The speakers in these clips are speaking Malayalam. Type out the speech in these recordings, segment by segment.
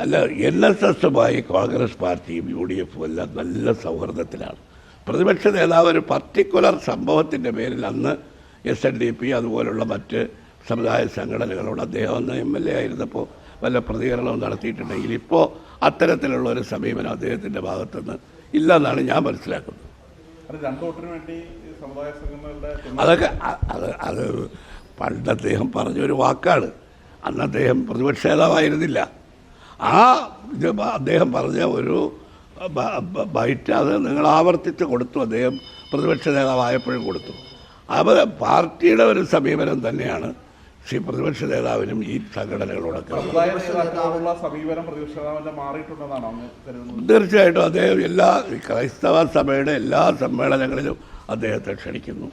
അല്ല, NSSുമായി കോൺഗ്രസ് പാർട്ടിയും UDFും എല്ലാം നല്ല സൗഹൃദത്തിലാണ്. പ്രതിപക്ഷ നേതാവ് ഒരു പർട്ടിക്കുലർ സംഭവത്തിൻ്റെ പേരിൽ അന്ന് SNDP അതുപോലുള്ള മറ്റ് സമുദായ സംഘടനകളോട് അദ്ദേഹം അന്ന് MLA ആയിരുന്നപ്പോൾ വല്ല പ്രതികരണവും നടത്തിയിട്ടുണ്ടെങ്കിൽ ഇപ്പോൾ അത്തരത്തിലുള്ള ഒരു സമീപനം അദ്ദേഹത്തിൻ്റെ ഭാഗത്തുനിന്ന് ഇല്ലെന്നാണ് ഞാൻ മനസ്സിലാക്കുന്നത്. അതൊക്കെ അത് പണ്ട് അദ്ദേഹം പറഞ്ഞൊരു വാക്കാണ്. അന്ന് അദ്ദേഹം പ്രതിപക്ഷ നേതാവായിരുന്നില്ല. ആ അദ്ദേഹം പറഞ്ഞ ഒരു ബൈറ്റ് അത് നിങ്ങൾ ആവർത്തിച്ച് കൊടുത്തു. അദ്ദേഹം പ്രതിപക്ഷ നേതാവായപ്പോഴും കൊടുത്തു. അത് പാർട്ടിയുടെ ഒരു സമീപനം തന്നെയാണ് പ്രതിപക്ഷ നേതാവിനും ഈ സംഘടനകളോടൊക്കെ. തീർച്ചയായിട്ടും അദ്ദേഹം എല്ലാ ക്രൈസ്തവ സഭയുടെ എല്ലാ സമ്മേളനങ്ങളിലും അദ്ദേഹത്തെ ക്ഷണിക്കുന്നു.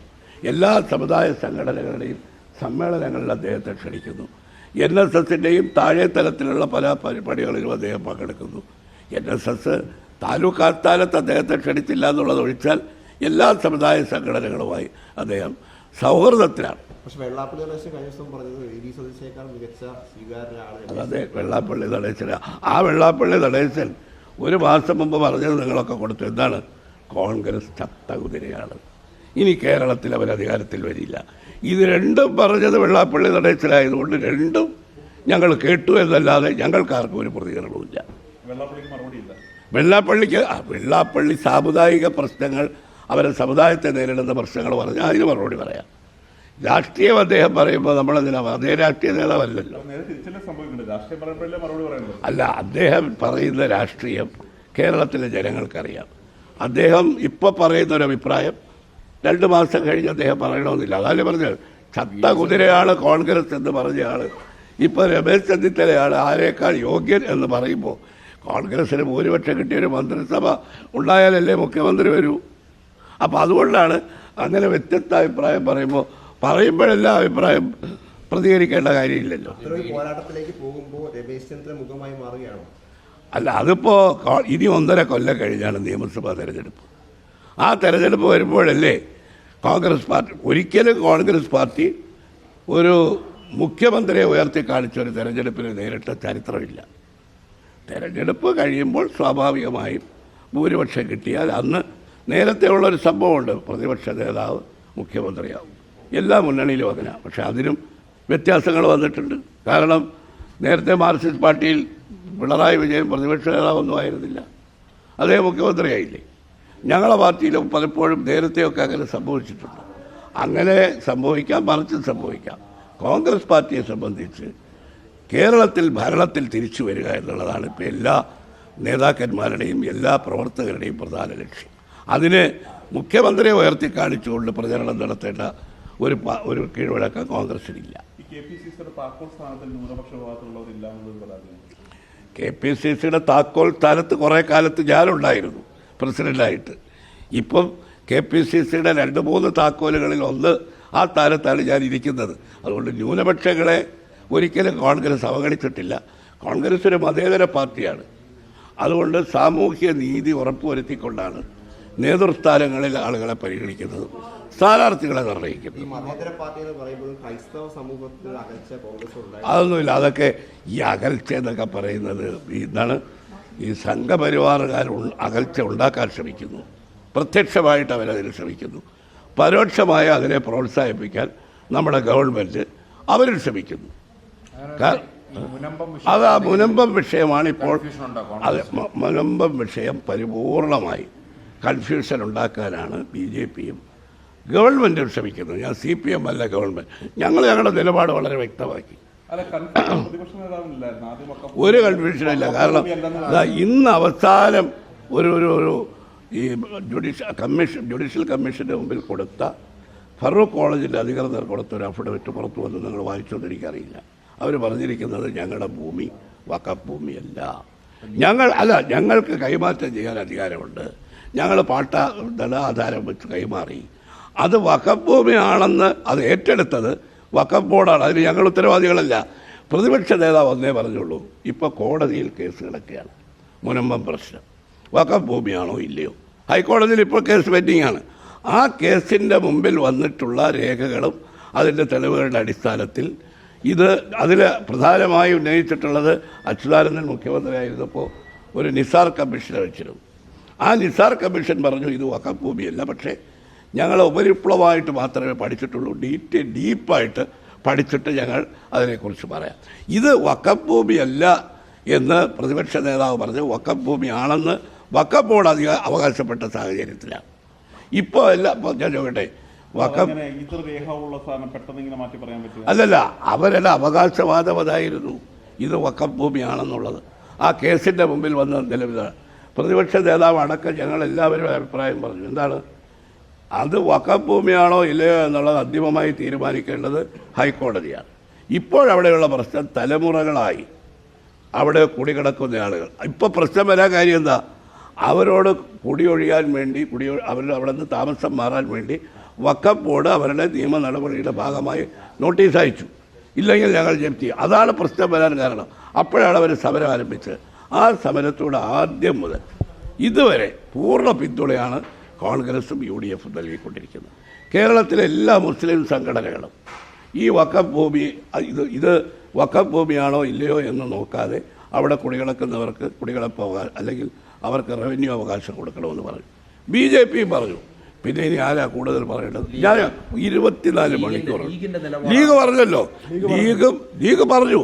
എല്ലാ സമുദായ സംഘടനകളുടെയും സമ്മേളനങ്ങളിൽ അദ്ദേഹത്തെ ക്ഷണിക്കുന്നു. NSSൻ്റെയും താഴെ തലത്തിലുള്ള പല പരിപാടികളിലും അദ്ദേഹം പങ്കെടുക്കുന്നു. NSS താലൂക്ക് ആസ്ഥാനത്ത് അദ്ദേഹത്തെ ക്ഷണിച്ചില്ല എന്നുള്ളത് ഒഴിച്ചാൽ എല്ലാ സമുദായ സംഘടനകളുമായി അദ്ദേഹം സൗഹൃദത്തിലാണ്. അതെ, വെള്ളാപ്പള്ളി നടേശൻ. ആ വെള്ളാപ്പള്ളി നടേശൻ ഒരു മാസം മുമ്പ് പറഞ്ഞത് നിങ്ങളൊക്കെ കൊടുത്തു. എന്താണ്? കോൺഗ്രസ് ചത്ത കുതിരയാണ്, ഇനി കേരളത്തിൽ അവർ അധികാരത്തിൽ വരില്ല. ഇത് രണ്ടും പറഞ്ഞത് വെള്ളാപ്പള്ളി നടേശനായതുകൊണ്ട് രണ്ടും ഞങ്ങൾ കേട്ടു എന്നല്ലാതെ ഞങ്ങൾക്കാർക്കും ഒരു പ്രതികരണവുമില്ല. വെള്ളാപ്പള്ളി സാമുദായിക പ്രശ്നങ്ങൾ, അവരെ സമുദായത്തെ നേരിടുന്ന പ്രശ്നങ്ങൾ പറഞ്ഞാൽ അതിന് മറുപടി പറയാം. രാഷ്ട്രീയം അദ്ദേഹം പറയുമ്പോൾ നമ്മളെന്തിനാ, അതേ രാഷ്ട്രീയ നേതാവല്ലല്ലോ. അല്ല, അദ്ദേഹം പറയുന്ന രാഷ്ട്രീയം കേരളത്തിലെ ജനങ്ങൾക്കറിയാം. അദ്ദേഹം ഇപ്പോൾ പറയുന്നൊരു അഭിപ്രായം 2 മാസം കഴിഞ്ഞ് അദ്ദേഹം പറയണമെന്നില്ല. അതല്ലേ പറഞ്ഞത്, ചത്ത കുതിരയാണ് കോൺഗ്രസ് എന്ന് പറഞ്ഞ ആൾ ഇപ്പോൾ രമേശ് ചെന്നിത്തലയാണ് ആരേക്കാൾ യോഗ്യൻ എന്ന് പറയുമ്പോൾ കോൺഗ്രസ്സിന് ഭൂരിപക്ഷം കിട്ടിയൊരു മന്ത്രിസഭ ഉണ്ടായാലല്ലേ മുഖ്യമന്ത്രി വരൂ. അപ്പോൾ അതുകൊണ്ടാണ് അങ്ങനെ വ്യത്യസ്ത അഭിപ്രായം പറയുമ്പോഴെല്ലാം അഭിപ്രായം പ്രതികരിക്കേണ്ട കാര്യമില്ലല്ലോ. അല്ല, അതിപ്പോൾ ഇനി 1.5 കൊല്ലം കഴിഞ്ഞാണ് നിയമസഭാ തെരഞ്ഞെടുപ്പ്. ആ തെരഞ്ഞെടുപ്പ് വരുമ്പോഴല്ലേ കോൺഗ്രസ് പാർട്ടി, ഒരിക്കലും കോൺഗ്രസ് പാർട്ടി ഒരു മുഖ്യമന്ത്രിയെ ഉയർത്തി കാണിച്ചൊരു തെരഞ്ഞെടുപ്പിന് നേരിട്ട ചരിത്രമില്ല. തെരഞ്ഞെടുപ്പ് കഴിയുമ്പോൾ സ്വാഭാവികമായും ഭൂരിപക്ഷം കിട്ടിയാൽ അന്ന് നേരത്തെ ഉള്ളൊരു സംഭവമുണ്ട്, പ്രതിപക്ഷ നേതാവ് മുഖ്യമന്ത്രിയാവും. എല്ലാ മുന്നണിയിലും അങ്ങനെ. പക്ഷേ അതിനും വ്യത്യാസങ്ങൾ വന്നിട്ടുണ്ട്. കാരണം നേരത്തെ മാർക്സിസ്റ്റ് പാർട്ടിയിൽ പിണറായി വിജയൻ പ്രതിപക്ഷ നേതാവൊന്നും ആയിരുന്നില്ല, അദ്ദേഹം മുഖ്യമന്ത്രിയായില്ലേ. ഞങ്ങളുടെ പാർട്ടിയിലും പലപ്പോഴും നേരത്തെയൊക്കെ അങ്ങനെ സംഭവിച്ചിട്ടുണ്ട്. അങ്ങനെ സംഭവിക്കാം, മറിച്ചും സംഭവിക്കാം. കോൺഗ്രസ് പാർട്ടിയെ സംബന്ധിച്ച് കേരളത്തിൽ ഭരണത്തിൽ തിരിച്ചു വരിക എന്നുള്ളതാണ് ഇപ്പോൾ എല്ലാ നേതാക്കന്മാരുടെയും എല്ലാ പ്രവർത്തകരുടെയും പ്രധാന ലക്ഷ്യം. അതിന് മുഖ്യമന്ത്രിയെ ഉയർത്തി കാണിച്ചുകൊണ്ട് പ്രചരണം നടത്തേണ്ട ഒരു കീഴ്വഴക്കം കോൺഗ്രസിനില്ല. KPCCയുടെ താക്കോൽ സ്ഥാനത്ത് കുറേ കാലത്ത് ഞാനുണ്ടായിരുന്നു പ്രസിഡൻ്റായിട്ട്. ഇപ്പം KPCCയുടെ 2-3 താക്കോലുകളിൽ ഒന്ന് ആ സ്ഥാനത്താണ് ഞാൻ ഇരിക്കുന്നത്. അതുകൊണ്ട് ന്യൂനപക്ഷങ്ങളെ ഒരിക്കലും കോൺഗ്രസ് അവഗണിച്ചിട്ടില്ല. കോൺഗ്രസ് ഒരു മതേതര പാർട്ടിയാണ്. അതുകൊണ്ട് സാമൂഹ്യ നീതി ഉറപ്പുവരുത്തിക്കൊണ്ടാണ് നേതൃസ്ഥാനങ്ങളിൽ ആളുകളെ പരിഗണിക്കുന്നത്, സ്ഥാനാർത്ഥികളെ നിർണ്ണയിക്കുന്നത്. അതൊന്നുമില്ല. അതൊക്കെ ഈ അകൽച്ച എന്നൊക്കെ പറയുന്നത് എന്താണ്, ഈ സംഘപരിവാറുകാർ അകൽച്ച ഉണ്ടാക്കാൻ ശ്രമിക്കുന്നു. പ്രത്യക്ഷമായിട്ട് അവരതിന് ശ്രമിക്കുന്നു. പരോക്ഷമായ അതിനെ പ്രോത്സാഹിപ്പിക്കാൻ നമ്മുടെ ഗവൺമെൻറ് അവരും ശ്രമിക്കുന്നു. അത് ആ മുനമ്പം വിഷയമാണ് ഇപ്പോൾ. അത് മുനമ്പം വിഷയം പരിപൂർണമായി കൺഫ്യൂഷൻ ഉണ്ടാക്കാനാണ് BJPയും ഗവൺമെൻറ്റും ശ്രമിക്കുന്നത്. ഞാൻ CPM അല്ല, ഗവൺമെൻറ്. ഞങ്ങളുടെ നിലപാട് വളരെ വ്യക്തമാക്കി. ഒരു കൺഫ്യൂഷനില്ല. കാരണം ഇന്ന് അവസാനം ഒരു ഈ ജുഡീഷ്യൽ കമ്മീഷൻ്റെ മുമ്പിൽ കൊടുത്ത ഫറൂഖ് കോളേജിൻ്റെ അധികൃതർ കൊടുത്ത ഒരു അഫിഡവിറ്റ് പുറത്തു വന്ന് നിങ്ങൾ വായിച്ചോന്ന് എനിക്കറിയില്ല. അവർ പറഞ്ഞിരിക്കുന്നത് ഞങ്ങളുടെ ഭൂമി വഖഫ് ഭൂമിയല്ല, ഞങ്ങൾക്ക് കൈമാറ്റം ചെയ്യാൻ അധികാരമുണ്ട്, ഞങ്ങൾ ധനാധാരം വെച്ച് കൈമാറി, അത് വഖഫ് ഭൂമിയാണെന്ന് അത് ഏറ്റെടുത്തത് വഖഫ് ബോർഡാണ്, അതിന് ഞങ്ങൾ ഉത്തരവാദികളല്ല. പ്രതിപക്ഷ നേതാവ് ഒന്നേ പറഞ്ഞുള്ളൂ, ഇപ്പോൾ കോടതിയിൽ കേസ് കിടക്കുകയാണ് മുനമ്പം പ്രശ്നം, വഖഫ് ഭൂമിയാണോ ഇല്ലയോ. ഹൈക്കോടതിയിൽ ഇപ്പോൾ കേസ് പെൻഡിംഗ് ആണ്. ആ കേസിൻ്റെ മുമ്പിൽ വന്നിട്ടുള്ള രേഖകളും അതിൻ്റെ തെളിവുകളുടെ അടിസ്ഥാനത്തിൽ ഇത് അതിൽ പ്രധാനമായി ഉന്നയിച്ചിട്ടുള്ളത് അച്യുതാനന്ദൻ മുഖ്യമന്ത്രിയായിരുന്നപ്പോൾ ഒരു നിസാർ കമ്മീഷനെ വെച്ചിരുന്നു. ആ നിസാർ കമ്മീഷൻ പറഞ്ഞു ഇത് വഖഫ് ഭൂമിയല്ല, പക്ഷേ ഞങ്ങൾ ഉപരിപ്ലവമായിട്ട് മാത്രമേ പഠിച്ചിട്ടുള്ളൂ, ഡീപ്പായിട്ട് പഠിച്ചിട്ട് ഞങ്ങൾ അതിനെക്കുറിച്ച് പറയാം. ഇത് വഖഫ് ഭൂമിയല്ല എന്ന് പ്രതിപക്ഷ നേതാവ് പറഞ്ഞു. വഖഫ് ഭൂമിയാണെന്ന് വഖഫ് ബോർഡ് അധികം അവകാശപ്പെട്ട സാഹചര്യത്തിലാണ് ഇപ്പോൾ എല്ലാം. ഞാൻ ചോദിക്കട്ടെ, വഖഫ് അല്ലല്ല, അവരെല്ലാം അവകാശവാദം അതായിരുന്നു ഇത് വഖഫ് ഭൂമിയാണെന്നുള്ളത്. ആ കേസിൻ്റെ മുമ്പിൽ വന്ന നിലവിലാണ് പ്രതിപക്ഷ നേതാവ് അടക്കം ഞങ്ങളെല്ലാവരും അഭിപ്രായം പറഞ്ഞു. എന്താണ് അത് വഖഫ് ഭൂമിയാണോ ഇല്ലയോ എന്നുള്ളത് അന്തിമമായി തീരുമാനിക്കേണ്ടത് ഹൈക്കോടതിയാണ്. ഇപ്പോഴവിടെയുള്ള പ്രശ്നം തലമുറകളായി അവിടെ കുടികിടക്കുന്ന ആളുകൾ. ഇപ്പോൾ പ്രശ്നം വരാൻ കാര്യം എന്താ, അവരോട് കുടിയൊഴിയാൻ വേണ്ടി അവിടെ നിന്ന് താമസം മാറാൻ വേണ്ടി വഖഫ് ബോർഡ് അവരുടെ നിയമ നടപടിയുടെ ഭാഗമായി നോട്ടീസ് അയച്ചു. ഇല്ലെങ്കിൽ ഞങ്ങൾ ജപ്തി ചെയ്യും. അതാണ് പ്രശ്നം വരാൻ കാരണം. അപ്പോഴാണ് അവർ സമരം ആരംഭിച്ചത്. ആ സമരത്തോട് ആദ്യം മുതൽ ഇതുവരെ പൂർണ്ണ പിന്തുണയാണ് കോൺഗ്രസും UDF നൽകിക്കൊണ്ടിരിക്കുന്നത്. കേരളത്തിലെ എല്ലാ മുസ്ലിം സംഘടനകളും ഈ വഖഫ് ഭൂമി ഇത് വഖഫ് ഭൂമിയാണോ ഇല്ലയോ എന്ന് നോക്കാതെ അവിടെ കുടികിടക്കുന്നവർക്ക് കുടികിടപ്പവകാശം അല്ലെങ്കിൽ അവർക്ക് റവന്യൂ അവകാശം കൊടുക്കണമെന്ന് പറഞ്ഞു. BJP പറഞ്ഞു. പിന്നെ ഇനി ആരാ കൂടുതൽ പറയേണ്ടത്? ഞാൻ 24 മണിക്കൂർ ലീഗ് പറഞ്ഞല്ലോ, ലീഗ് പറഞ്ഞു.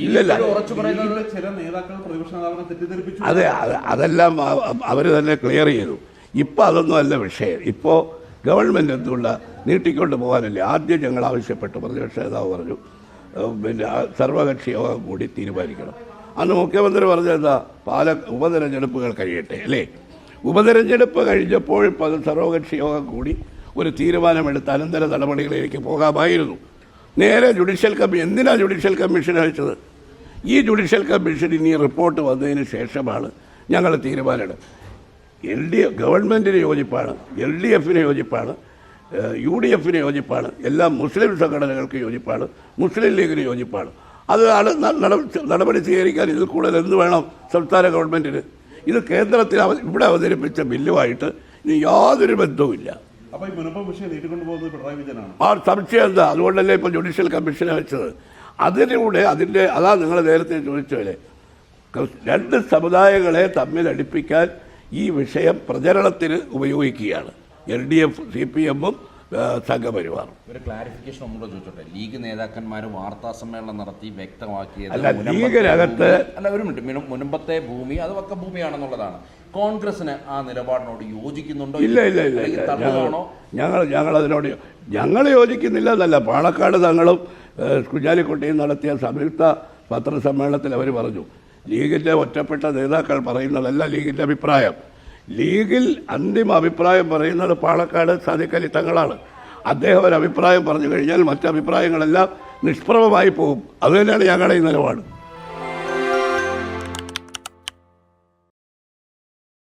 ഇല്ലല്ല, അതെ, അതെല്ലാം അവർ തന്നെ ക്ലിയർ ചെയ്തു. ഇപ്പോൾ അതൊന്നും അല്ല വിഷയം. ഇപ്പോൾ ഗവൺമെൻറ് എന്തുകൊണ്ട നീട്ടിക്കൊണ്ട് പോകാനല്ലേ ആദ്യം ഞങ്ങൾ ആവശ്യപ്പെട്ടു. പ്രതിപക്ഷ നേതാവ് പറഞ്ഞു പിന്നെ സർവകക്ഷി യോഗം കൂടി തീരുമാനിക്കണം. അന്ന് മുഖ്യമന്ത്രി പറഞ്ഞെന്താ, ഉപതെരഞ്ഞെടുപ്പുകൾ കഴിയട്ടെ അല്ലേ. ഉപതെരഞ്ഞെടുപ്പ് കഴിഞ്ഞപ്പോൾ സർവകക്ഷി യോഗം കൂടി ഒരു തീരുമാനമെടുത്ത് അനന്തര നടപടികളിലേക്ക് പോകാമായിരുന്നു. നേരെ ജുഡീഷ്യൽ കമ്മീഷൻ. എന്തിനാണ് ജുഡീഷ്യൽ കമ്മീഷൻ അയച്ചത്? ഈ ജുഡീഷ്യൽ കമ്മീഷൻ ഇനി റിപ്പോർട്ട് വന്നതിന് ശേഷമാണ് ഞങ്ങൾ തീരുമാനമെടുത്തത്. ഗവൺമെൻറ്റിന് യോജിപ്പാണ്, LDFന് യോജിപ്പാണ്, UDFന് യോജിപ്പാണ്, എല്ലാ മുസ്ലിം സംഘടനകൾക്ക് യോജിപ്പാണ്, മുസ്ലിം ലീഗിന് യോജിപ്പാണ്. അതാണ് നടപടി സ്വീകരിക്കാൻ ഇതിൽ കൂടുതൽ എന്ത് വേണം സംസ്ഥാന ഗവൺമെൻറ്റിന്? ഇത് കേന്ദ്രത്തിൽ ഇവിടെ അവതരിപ്പിച്ച ബില്ലുമായിട്ട് ഇനി യാതൊരു ബന്ധവുമില്ല. ആ സംശയം എന്താ? അതുകൊണ്ടല്ലേ ഇപ്പോൾ ജുഡീഷ്യൽ കമ്മീഷനെ വെച്ചത്. അതിലൂടെ അതാ നിങ്ങൾ നേരത്തെ ചോദിച്ചല്ലേ, രണ്ട് സമുദായങ്ങളെ തമ്മിൽ അടുപ്പിക്കാൻ ഈ വിഷയം പ്രചരണത്തിന് ഉപയോഗിക്കുകയാണ് LDF, CPM-ഉം സംഘപരിവാറും. ഒരു ക്ലാരിഫിക്കേഷൻ ഒന്നുകൂടെ ചോദിച്ചോട്ടെ. ലീഗ് നേതാക്കന്മാർ വാർത്താ സമ്മേളനം നടത്തി വ്യക്തമാക്കിയത് ലീഗിനകത്ത് ഒരു മിനിറ്റ്, മുൻപത്തെ ഭൂമി അത് വഖഫ് ഭൂമിയാണെന്നുള്ളതാണ്. കോൺഗ്രസിന് ആ നിലപാടിനോട് യോജിക്കുന്നുണ്ടോ? ഇല്ല, ഞങ്ങൾ അതിനോട് ഞങ്ങൾ യോജിക്കുന്നില്ല എന്നല്ല. പാണക്കാട് തങ്ങളും കുഞ്ഞാലിക്കുട്ടിയും നടത്തിയ സംയുക്ത പത്രസമ്മേളനത്തിൽ അവർ പറഞ്ഞു, ലീഗിൻ്റെ ഒറ്റപ്പെട്ട നേതാക്കൾ പറയുന്നതല്ല ലീഗിൻ്റെ അഭിപ്രായം. ലീഗിൽ അന്തിമ അഭിപ്രായം പറയുന്നത് പാണക്കാട് സാദിഖ് അലി തങ്ങളാണ്. അദ്ദേഹം ഒരു അഭിപ്രായം പറഞ്ഞു കഴിഞ്ഞാൽ മറ്റഭിപ്രായങ്ങളെല്ലാം നിഷ്പ്രഭമായി പോകും. അതുതന്നെയാണ് ഞങ്ങളുടെ ഈ നിലപാട്.